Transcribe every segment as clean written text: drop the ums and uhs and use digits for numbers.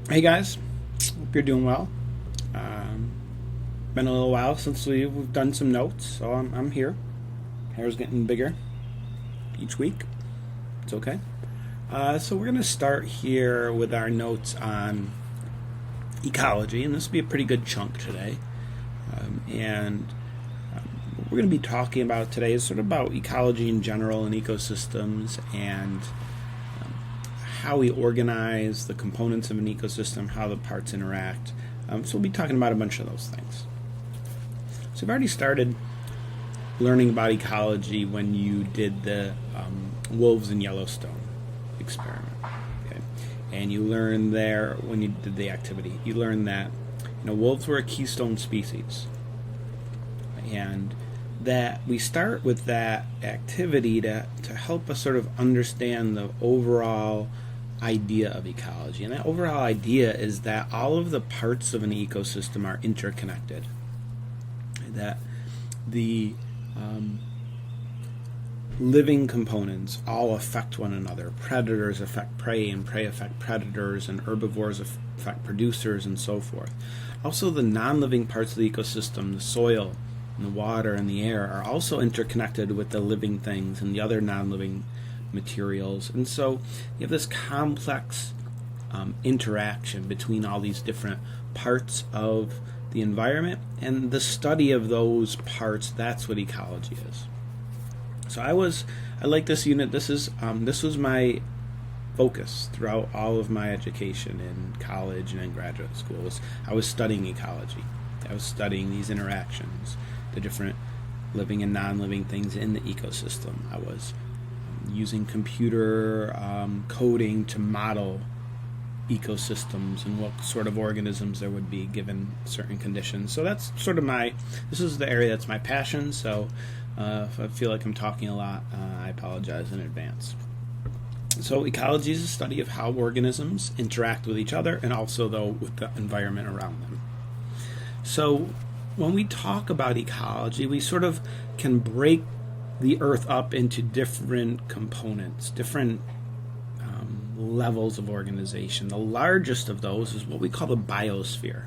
Hey guys, hope you're doing well. Been a little while since we've done some notes, so I'm here. Hair's getting bigger each week. It's okay. So we're going to start here with our notes on ecology, and this will be a pretty good chunk today. And what we're going to be talking about today is sort of about ecology in general and ecosystems and how we organize the components of an ecosystem, how the parts interact. So we'll be talking about a bunch of those things. So we've already started learning about ecology when you did the wolves in Yellowstone experiment. Okay? And you learned there, when you did the activity, you learned that wolves were a keystone species. And that we start with that activity to help us sort of understand the overall idea of ecology. And that overall idea is that all of the parts of an ecosystem are interconnected. That the living components all affect one another. Predators affect prey, and prey affect predators, and herbivores affect producers, and so forth. Also, the non-living parts of the ecosystem, the soil, and the water, and the air, are also interconnected with the living things and the other non-living materials. And so you have this complex interaction between all these different parts of the environment, and the study of those parts, that's what ecology is. So I like this unit. This was my focus throughout all of my education in college and in graduate school. I was studying ecology. I was studying these interactions, the different living and non-living things in the ecosystem. I was using computer coding to model ecosystems and what sort of organisms there would be given certain conditions. So that's sort of this is the area that's my passion. So if I feel like I'm talking a lot, I apologize in advance. So ecology is a study of how organisms interact with each other and also, though, with the environment around them. So when we talk about ecology, we sort of can break the earth up into different components, different levels of organization. The largest of those is what we call the biosphere.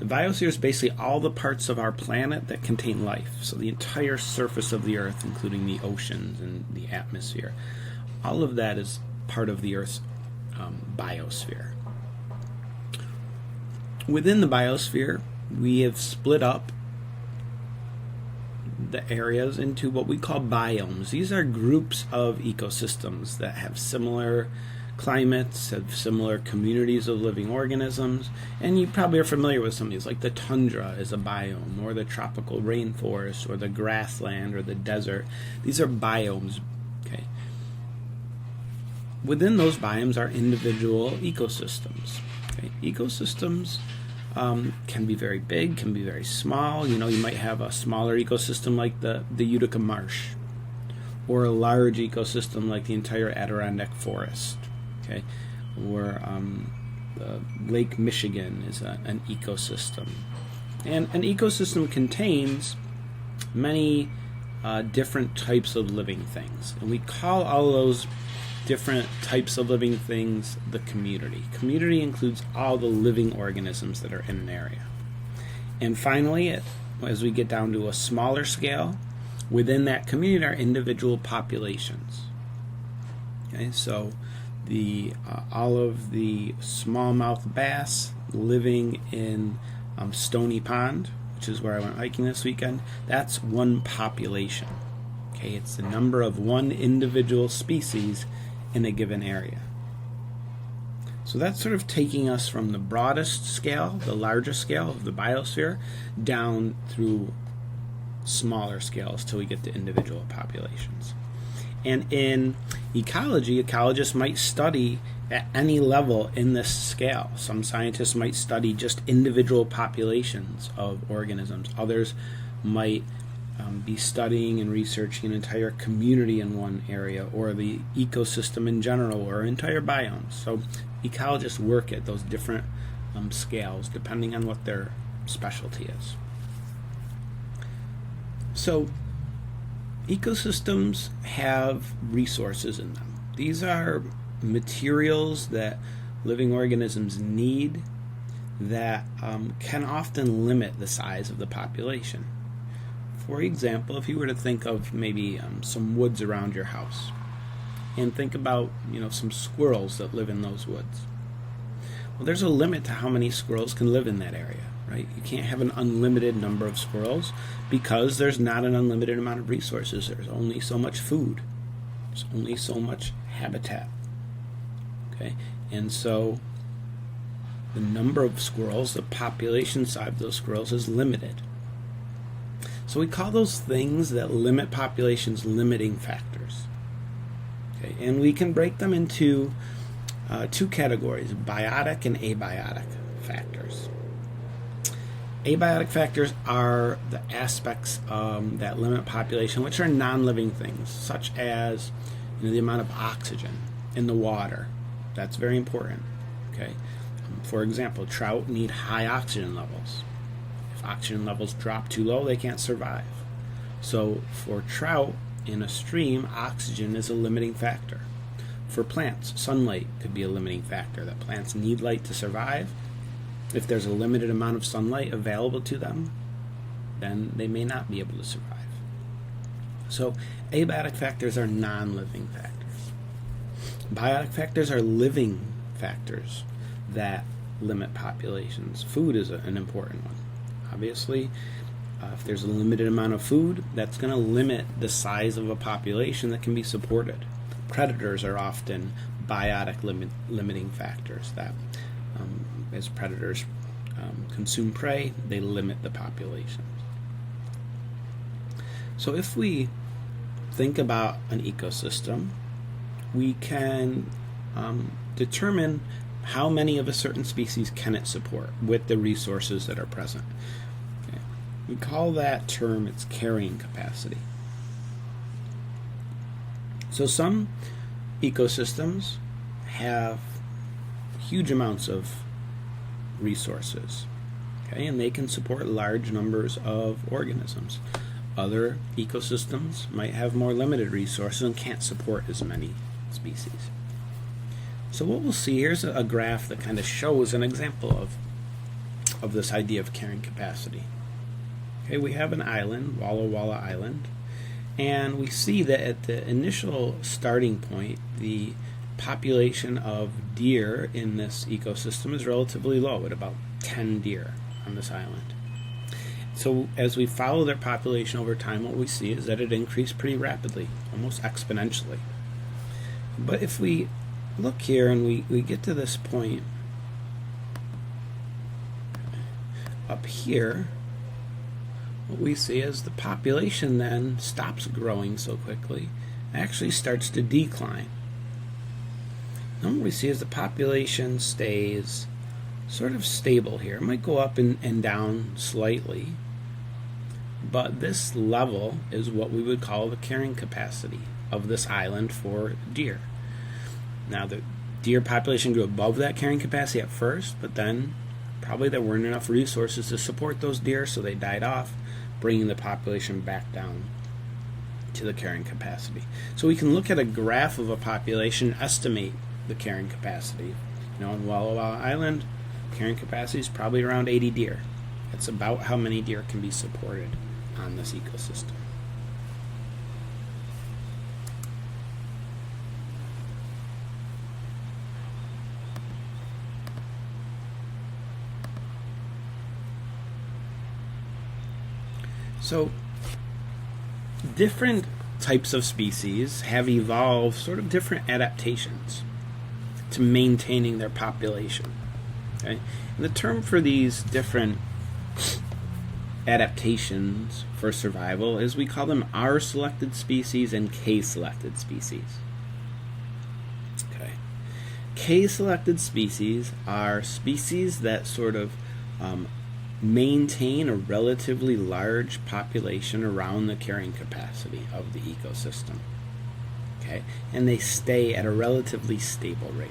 The biosphere is basically all the parts of our planet that contain life. So the entire surface of the earth, including the oceans and the atmosphere. All of that is part of the earth's biosphere. Within the biosphere, we have split up the areas into what we call biomes. These are groups of ecosystems that have similar climates, have similar communities of living organisms, and you probably are familiar with some of these, like the tundra is a biome, or the tropical rainforest, or the grassland, or the desert. These are biomes. Okay. Within those biomes are individual ecosystems. Okay. Ecosystems can be very big, can be very small. You might have a smaller ecosystem like the Utica Marsh, or a large ecosystem like the entire Adirondack Forest. Okay, or Lake Michigan is an ecosystem. And an ecosystem contains many different types of living things. And we call all those different types of living things the community. Community includes all the living organisms that are in an area. And finally, as we get down to a smaller scale, within that community are individual populations. Okay, so all of the smallmouth bass living in Stony Pond, which is where I went hiking this weekend, that's one population. Okay, it's the number of one individual species in a given area. So that's sort of taking us from the broadest scale, the largest scale of the biosphere, down through smaller scales till we get to individual populations. And in ecology, ecologists might study at any level in this scale. Some scientists might study just individual populations of organisms. Others might be studying and researching an entire community in one area, or the ecosystem in general, or entire biomes. So ecologists work at those different scales depending on what their specialty is. So ecosystems have resources in them. These are materials that living organisms need that can often limit the size of the population. For example, if you were to think of maybe some woods around your house, and think about some squirrels that live in those woods. Well, there's a limit to how many squirrels can live in that area, right? You can't have an unlimited number of squirrels because there's not an unlimited amount of resources. There's only so much food. There's only so much habitat. Okay, and so the number of squirrels, the population size of those squirrels is limited. So we call those things that limit populations limiting factors. Okay, and we can break them into two categories, biotic and abiotic factors. Abiotic factors are the aspects that limit population, which are non-living things, such as the amount of oxygen in the water. That's very important. Okay. For example, trout need high oxygen levels. If oxygen levels drop too low, they can't survive. So for trout in a stream, oxygen is a limiting factor. For plants, sunlight could be a limiting factor, that plants need light to survive. If there's a limited amount of sunlight available to them, then they may not be able to survive. So abiotic factors are non-living factors. Biotic factors are living factors that limit populations. Food is an important one. Obviously, if there's a limited amount of food, that's going to limit the size of a population that can be supported. Predators are often biotic limiting factors that as predators consume prey, they limit the population. So if we think about an ecosystem, we can determine how many of a certain species can it support with the resources that are present. Okay. We call that term its carrying capacity. So some ecosystems have huge amounts of resources, okay, and they can support large numbers of organisms. Other ecosystems might have more limited resources and can't support as many species. So what we'll see, here's a graph that kind of shows an example of this idea of carrying capacity. Okay, we have an island, Walla Walla Island, and we see that at the initial starting point, the population of deer in this ecosystem is relatively low, at about 10 deer on this island. So as we follow their population over time, what we see is that it increased pretty rapidly, almost exponentially. But if we look here and we get to this point up here, what we see is the population then stops growing so quickly, actually starts to decline. And what we see is the population stays sort of stable here. It might go up and down slightly, but this level is what we would call the carrying capacity of this island for deer. Now, the deer population grew above that carrying capacity at first, but then probably there weren't enough resources to support those deer, so they died off, bringing the population back down to the carrying capacity. So we can look at a graph of a population, estimate the carrying capacity. On Walla Walla Island, carrying capacity is probably around 80 deer. That's about how many deer can be supported on this ecosystem. So, different types of species have evolved sort of different adaptations to maintaining their population. Okay? And the term for these different adaptations for survival is, we call them R-selected species and K-selected species. Okay. K-selected species are species that sort of maintain a relatively large population around the carrying capacity of the ecosystem. Okay, and they stay at a relatively stable rate.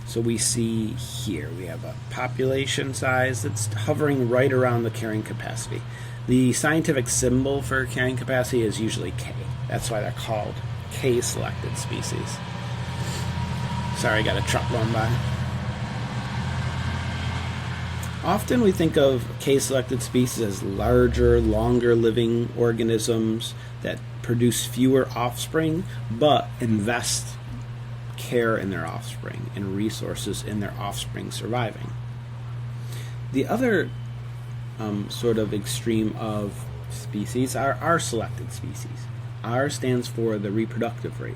So we see here we have a population size that's hovering right around the carrying capacity. The scientific symbol for carrying capacity is usually K. That's why they're called K-selected species. Sorry, I got a truck going by. Often we think of K-selected species as larger, longer living organisms that produce fewer offspring, but invest care in their offspring and resources in their offspring surviving. The other sort of extreme of species are R-selected species. R stands for the reproductive rate.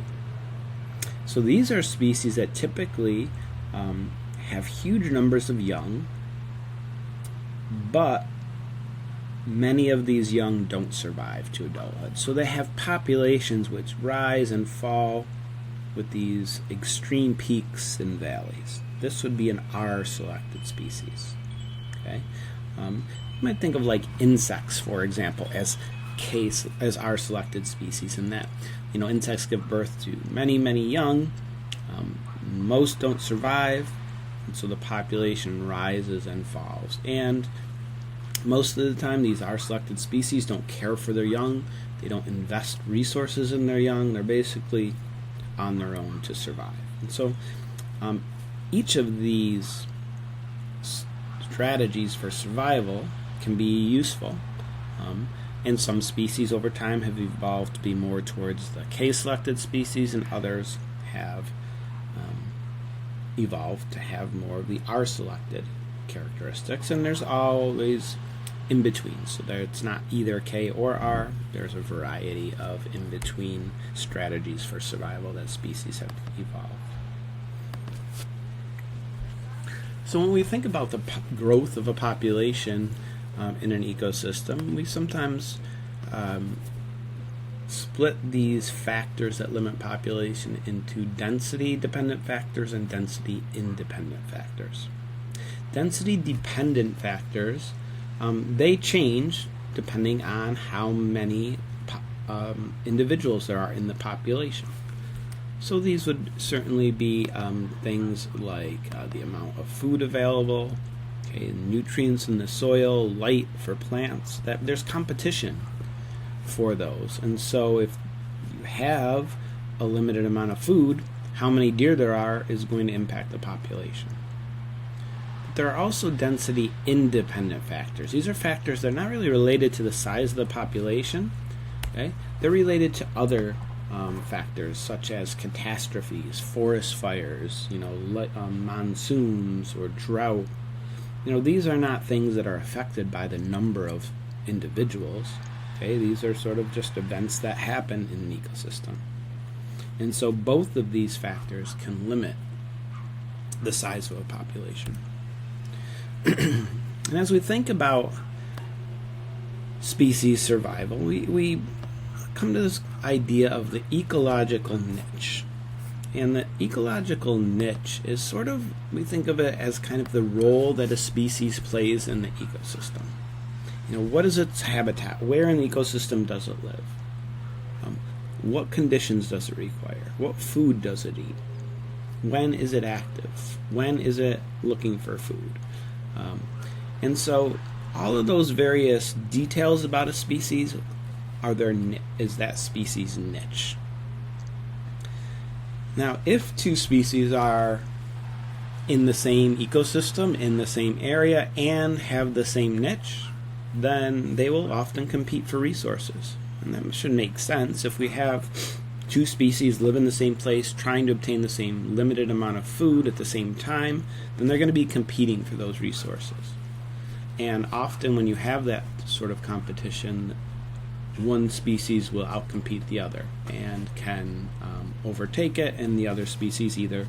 So these are species that typically have huge numbers of young, but many of these young don't survive to adulthood. So they have populations which rise and fall with these extreme peaks and valleys. This would be an R-selected species. Okay, you might think of like insects, for example, as R-selected species, in that insects give birth to many young. Most don't survive, and so the population rises and falls. And most of the time, these R-selected species don't care for their young. They don't invest resources in their young. They're basically on their own to survive. And so each of these strategies for survival can be useful. And some species over time have evolved to be more towards the K-selected species, and others have evolved to have more of the R-selected characteristics. And there's always in between, so that it's not either K or R. There's a variety of in-between strategies for survival that species have evolved. So when we think about the growth of a population in an ecosystem, we sometimes split these factors that limit population into density-dependent factors and density-independent factors. Density-dependent factors, they change depending on how many individuals there are in the population. So these would certainly be things like the amount of food available, nutrients in the soil, light for plants. That there's competition for those. And so if you have a limited amount of food, how many deer there are is going to impact the population. But there are also density independent factors. These are factors that are not really related to the size of the population. Okay? They're related to other factors such as catastrophes, forest fires, monsoons or drought. These are not things that are affected by the number of individuals. Okay, these are sort of just events that happen in an ecosystem. And so both of these factors can limit the size of a population. And as we think about species survival, we come to this idea of the ecological niche. And the ecological niche is sort of, we think of it as kind of the role that a species plays in the ecosystem. What is its habitat? Where in the ecosystem does it live? What conditions does it require? What food does it eat? When is it active? When is it looking for food? And so all of those various details about a species is that species' niche. Now, if two species are in the same ecosystem, in the same area, and have the same niche, then they will often compete for resources. And that should make sense. If we have two species live in the same place, trying to obtain the same limited amount of food at the same time, then they're going to be competing for those resources. And often when you have that sort of competition, one species will outcompete the other and can overtake it, and the other species either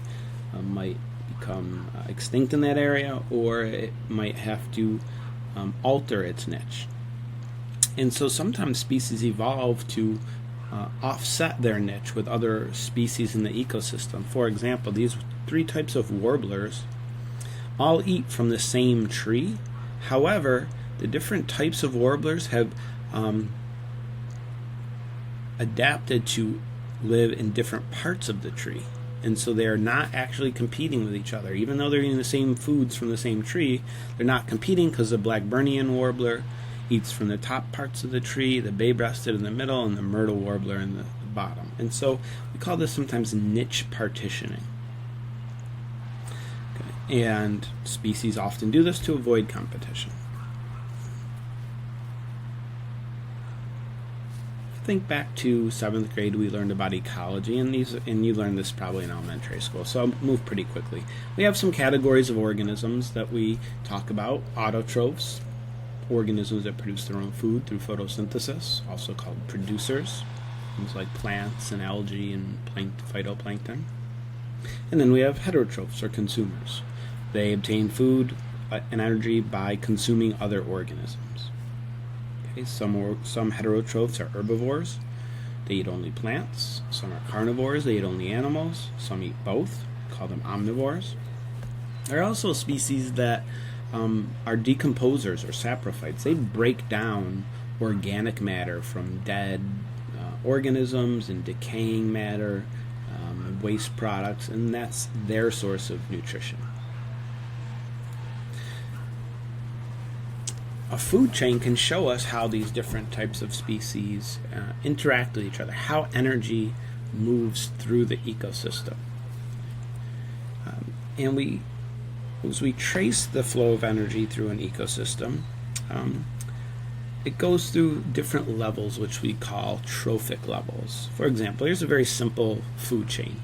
might become extinct in that area, or it might have to alter its niche. And so sometimes species evolve to offset their niche with other species in the ecosystem. For example, these 3 types of warblers all eat from the same tree. However, the different types of warblers have adapted to live in different parts of the tree. And so they are not actually competing with each other. Even though they're eating the same foods from the same tree, they're not competing, because the Blackburnian warbler eats from the top parts of the tree, the bay-breasted in the middle, and the myrtle warbler in the bottom. And so we call this sometimes niche partitioning. And species often do this to avoid competition. Think back to 7th grade, we learned about ecology, and you learned this probably in elementary school, so I'll move pretty quickly. We have some categories of organisms that we talk about. Autotrophs, organisms that produce their own food through photosynthesis, also called producers, things like plants and algae and phytoplankton. And then we have heterotrophs, or consumers. They obtain food and energy by consuming other organisms. Some heterotrophs are herbivores. They eat only plants. Some are carnivores. They eat only animals. Some eat both. Call them omnivores. There are also species that are decomposers or saprophytes. They break down organic matter from dead organisms and decaying matter, waste products, and that's their source of nutrition. A food chain can show us how these different types of species interact with each other, how energy moves through the ecosystem. And as we trace the flow of energy through an ecosystem, it goes through different levels, which we call trophic levels. For example, here's a very simple food chain.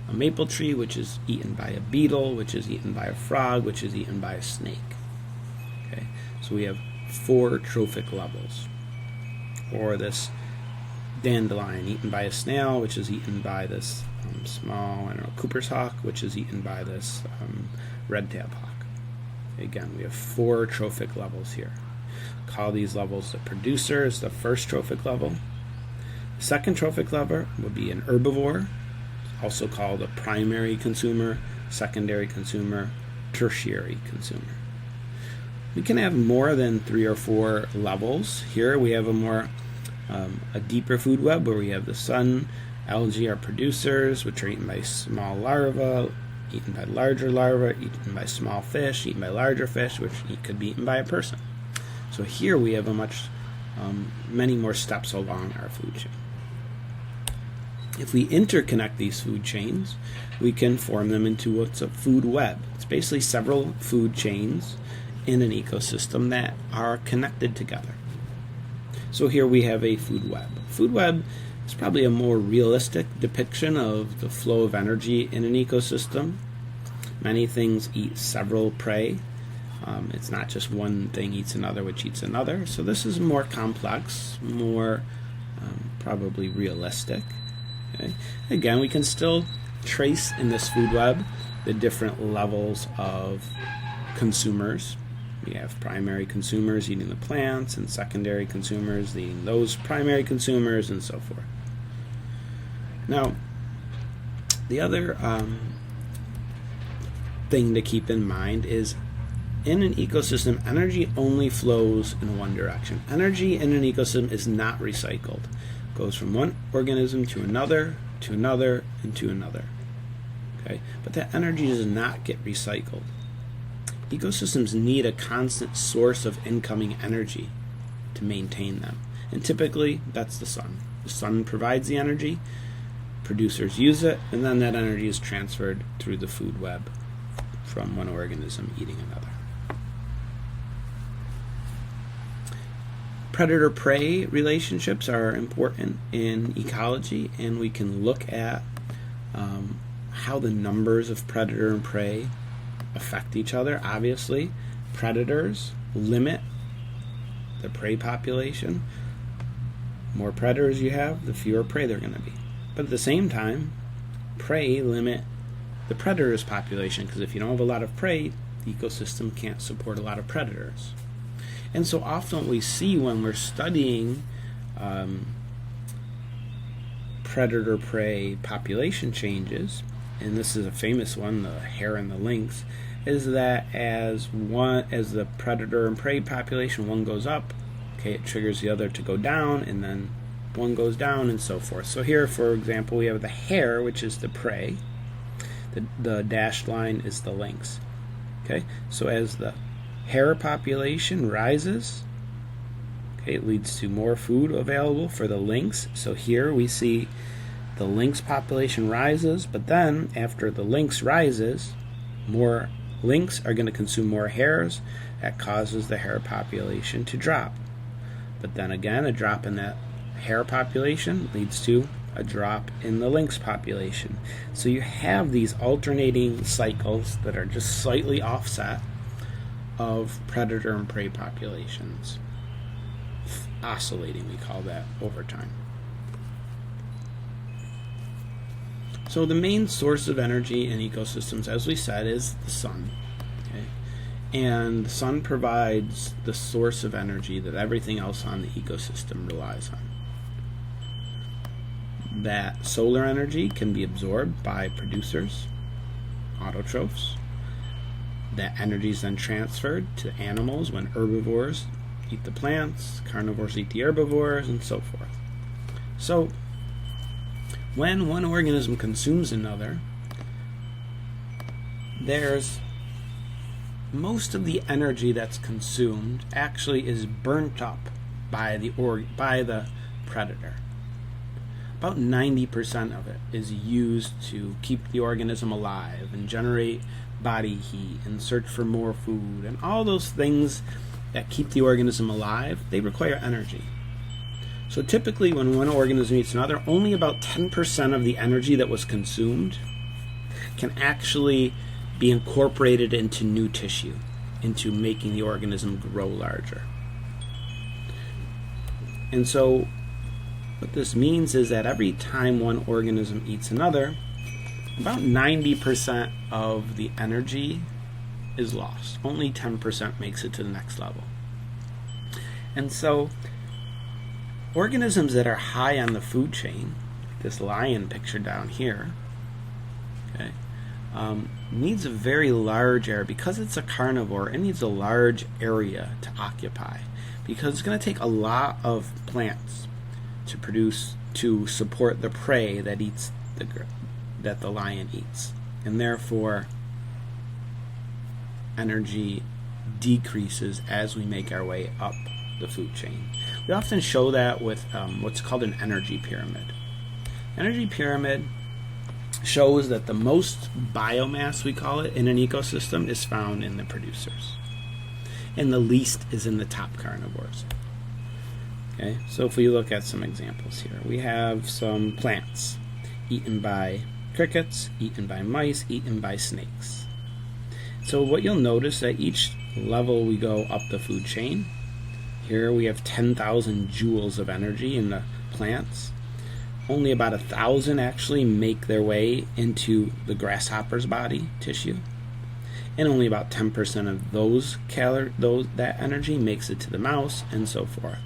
A maple tree, which is eaten by a beetle, which is eaten by a frog, which is eaten by a snake. Okay, so we have 4 trophic levels. Or this dandelion eaten by a snail, which is eaten by this small, Cooper's hawk, which is eaten by this red-tailed hawk. Again, we have 4 trophic levels here. Call these levels the producer is the first trophic level. The second trophic level would be an herbivore, also called a primary consumer, secondary consumer, tertiary consumer. We can have more than 3 or 4 levels. Here we have a deeper food web where we have the sun, algae are producers, which are eaten by small larvae, eaten by larger larvae, eaten by small fish, eaten by larger fish, which could be eaten by a person. So here we have many more steps along our food chain. If we interconnect these food chains, we can form them into what's a food web. It's basically several food chains in an ecosystem that are connected together. So here we have a food web. Food web is probably a more realistic depiction of the flow of energy in an ecosystem. Many things eat several prey. It's not just one thing eats another, which eats another. So this is more complex, more probably realistic. Okay? Again, we can still trace in this food web the different levels of consumers. We have primary consumers eating the plants and secondary consumers eating those primary consumers and so forth. Now, the other thing to keep in mind is in an ecosystem, energy only flows in one direction. Energy in an ecosystem is not recycled. It goes from one organism to another, and to another. Okay? But that energy does not get recycled. Ecosystems need a constant source of incoming energy to maintain them. And typically, that's the sun. The sun provides the energy, producers use it, and then that energy is transferred through the food web from one organism eating another. Predator-prey relationships are important in ecology, and we can look at how the numbers of predator and prey affect each other. Obviously, predators limit the prey population. More predators you have, the fewer prey they're going to be. But at the same time, prey limit the predator's population, because if you don't have a lot of prey, the ecosystem can't support a lot of predators. And so often what we see when we're studying predator-prey population changes, and this is a famous one, the hare and the lynx, is that as the predator and prey population, one goes up, okay, it triggers the other to go down, and then one goes down, and so forth. So here, for example, we have the hare, which is the prey. The dashed line is the lynx. Okay, so as the hare population rises, okay, it leads to more food available for the lynx. So here we see the lynx population rises, but then after the lynx rises, more Lynx are going to consume more hares. That causes the hare population to drop. But then again, a drop in that hare population leads to a drop in the lynx population. So you have these alternating cycles that are just slightly offset of predator and prey populations. Oscillating, we call that, over time. So the main source of energy in ecosystems, as we said, is the sun. Okay? And the sun provides the source of energy that everything else on the ecosystem relies on. That solar energy can be absorbed by producers, autotrophs. That energy is then transferred to animals when herbivores eat the plants, carnivores eat the herbivores, and so forth. So, when one organism consumes another, there's most of the energy that's consumed actually is burnt up by the predator. About 90% of it is used to keep the organism alive and generate body heat and search for more food, and all those things that keep the organism alive, they require energy. So typically when one organism eats another, only about 10% of the energy that was consumed can actually be incorporated into new tissue, into making the organism grow larger. And so what this means is that every time one organism eats another, about 90% of the energy is lost. Only 10% makes it to the next level. And so organisms that are high on the food chain, this lion pictured down here, okay, needs a very large area. Because it's a carnivore, it needs a large area to occupy, because it's going to take a lot of plants to support the prey that eats that the lion eats, and therefore energy decreases as we make our way up the food chain. We often show that with what's called an energy pyramid. Energy pyramid shows that the most biomass, we call it, in an ecosystem is found in the producers, and the least is in the top carnivores. Okay, so if we look at some examples here, we have some plants eaten by crickets, eaten by mice, eaten by snakes. So what you'll notice that each level we go up the food chain, here we have 10,000 joules of energy in the plants. Only about 1,000 actually make their way into the grasshopper's body tissue, and only about 10% of that energy makes it to the mouse, and so forth.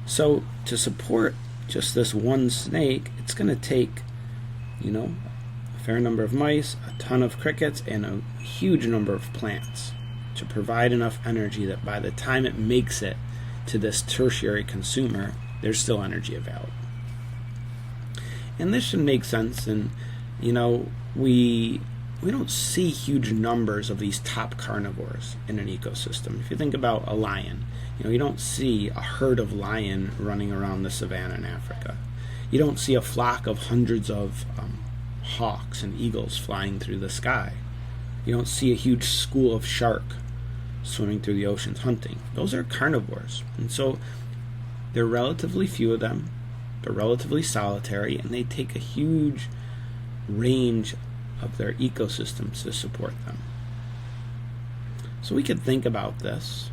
So to support just this one snake, it's going to take, a fair number of mice, a ton of crickets, and a huge number of plants to provide enough energy that by the time it makes it to this tertiary consumer, there's still energy available. And this should make sense, and we don't see huge numbers of these top carnivores in an ecosystem. If you think about a lion, you don't see a herd of lion running around the savannah in Africa. You don't see a flock of hundreds of hawks and eagles flying through the sky. You don't see a huge school of shark swimming through the oceans hunting. Those are carnivores, and so there are relatively few of them. They're relatively solitary, and they take a huge range of their ecosystems to support them. So we could think about this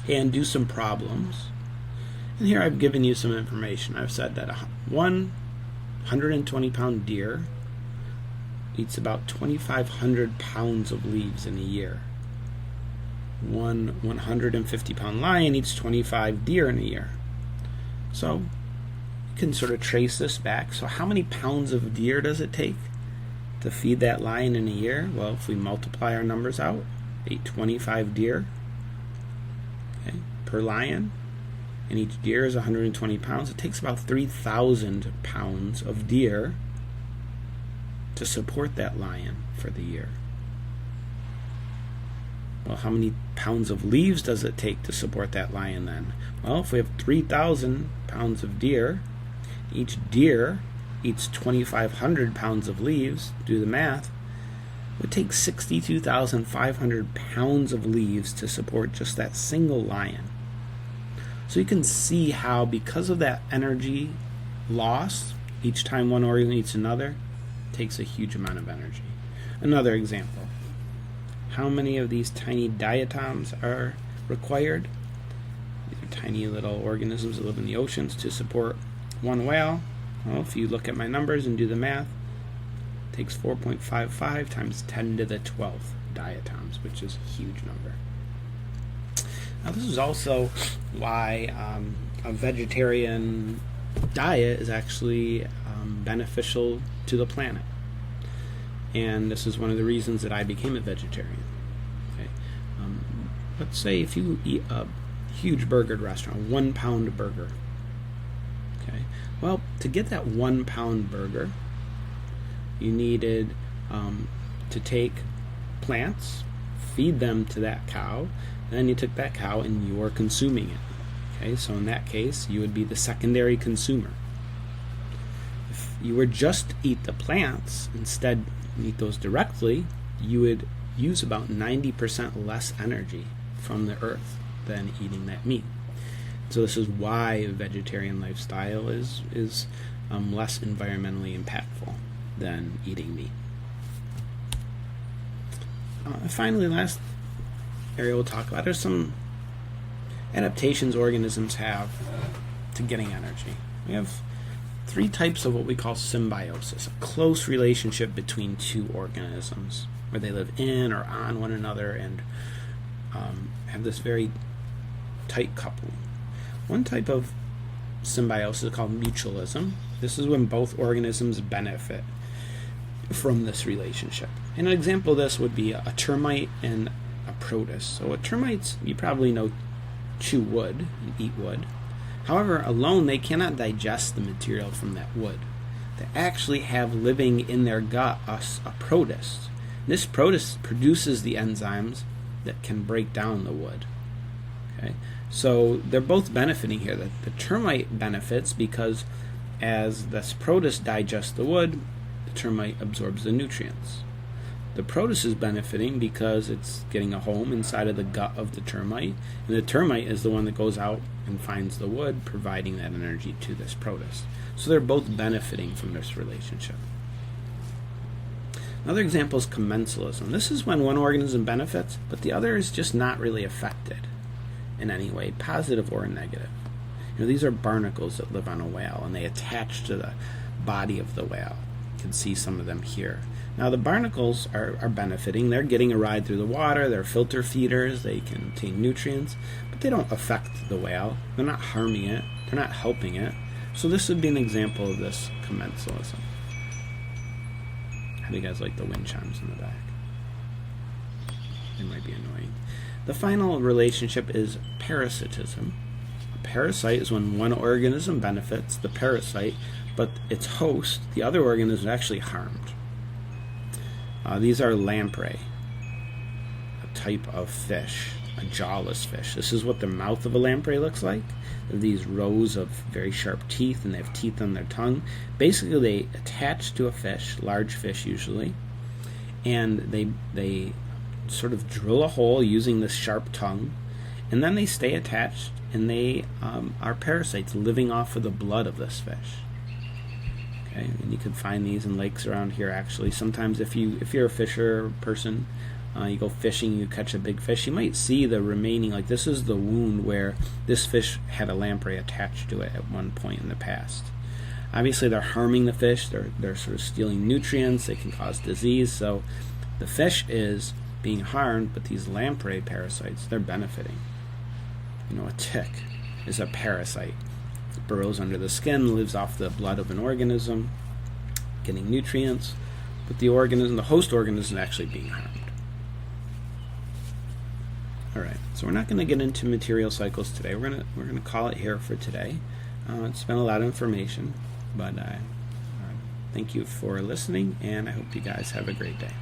and do some problems. And here I've given you some information. I've said that one 120-pound deer eats about 2,500 pounds of leaves in a year. One 150-pound lion eats 25 deer in a year. So you can sort of trace this back. So how many pounds of deer does it take to feed that lion in a year? Well, if we multiply our numbers out, 25 deer, okay, per lion, and each deer is 120 pounds, it takes about 3,000 pounds of deer to support that lion for the year. Well, how many pounds of leaves does it take to support that lion then? Well, if we have 3,000 pounds of deer, each deer eats 2,500 pounds of leaves, do the math, It would take 62,500 pounds of leaves to support just that single lion. So you can see how, because of that energy loss, each time one organ eats another, it takes a huge amount of energy. Another example. How many of these tiny diatoms are required? These are tiny little organisms that live in the oceans to support one whale. Well, if you look at my numbers and do the math, it takes 4.55 times 10 to the 12th diatoms, which is a huge number. Now, this is also why a vegetarian diet is actually beneficial to the planet. And this is one of the reasons that I became a vegetarian. Okay? Let's say if you eat a huge burger at a restaurant, a 1 pound burger. Okay? Well, to get that 1 pound burger, you needed to take plants, feed them to that cow, and then you took that cow and you were consuming it. Okay, so in that case, you would be the secondary consumer. If you were just to eat the plants, instead eat those directly, you would use about 90% less energy from the earth than eating that meat. So this is why a vegetarian lifestyle is less environmentally impactful than eating meat. Finally, last area we'll talk about are some adaptations organisms have to getting energy. We have 3 types of what we call symbiosis, a close relationship between 2 organisms where they live in or on one another and have this very tight coupling. One type of symbiosis is called mutualism. This is when both organisms benefit from this relationship. And an example of this would be a termite and a protist. So termites, you probably know, chew wood and eat wood. However, alone they cannot digest the material from that wood. They actually have living in their gut a protist. This protist produces the enzymes that can break down the wood. Okay? So they're both benefiting here. The termite benefits because as this protist digests the wood, the termite absorbs the nutrients. The protist is benefiting because it's getting a home inside of the gut of the termite, and the termite is the one that goes out and finds the wood, providing that energy to this protist. So they're both benefiting from this relationship. Another example is commensalism. This is when one organism benefits, but the other is just not really affected in any way, positive or negative. These are barnacles that live on a whale, and they attach to the body of the whale. You can see some of them here. Now the barnacles are benefiting. They're getting a ride through the water. They're filter feeders. They contain nutrients, but they don't affect the whale. They're not harming it. They're not helping it. So this would be an example of this commensalism. How do you guys like the wind chimes in the back? They might be annoying. The final relationship is parasitism. A parasite is when one organism benefits, the parasite, but its host, the other organism, is actually harmed. These are lamprey, a type of fish, a jawless fish. This is what the mouth of a lamprey looks like. These rows of very sharp teeth, and they have teeth on their tongue. Basically, they attach to a fish, large fish usually, and they sort of drill a hole using this sharp tongue, and then they stay attached, and they are parasites living off of the blood of this fish. Okay, and you can find these in lakes around here. Actually, sometimes if you're a fisher person, you go fishing, you catch a big fish, you might see the remaining, like this is the wound where this fish had a lamprey attached to it at one point in the past. Obviously, they're harming the fish. They're sort of stealing nutrients. They can cause disease. So the fish is being harmed, but these lamprey parasites, they're benefiting. A tick is a parasite. It burrows under the skin, lives off the blood of an organism, getting nutrients, but the host organism, is actually being harmed. All right, so we're not going to get into material cycles today. We're gonna call it here for today. It's been a lot of information, but thank you for listening, and I hope you guys have a great day.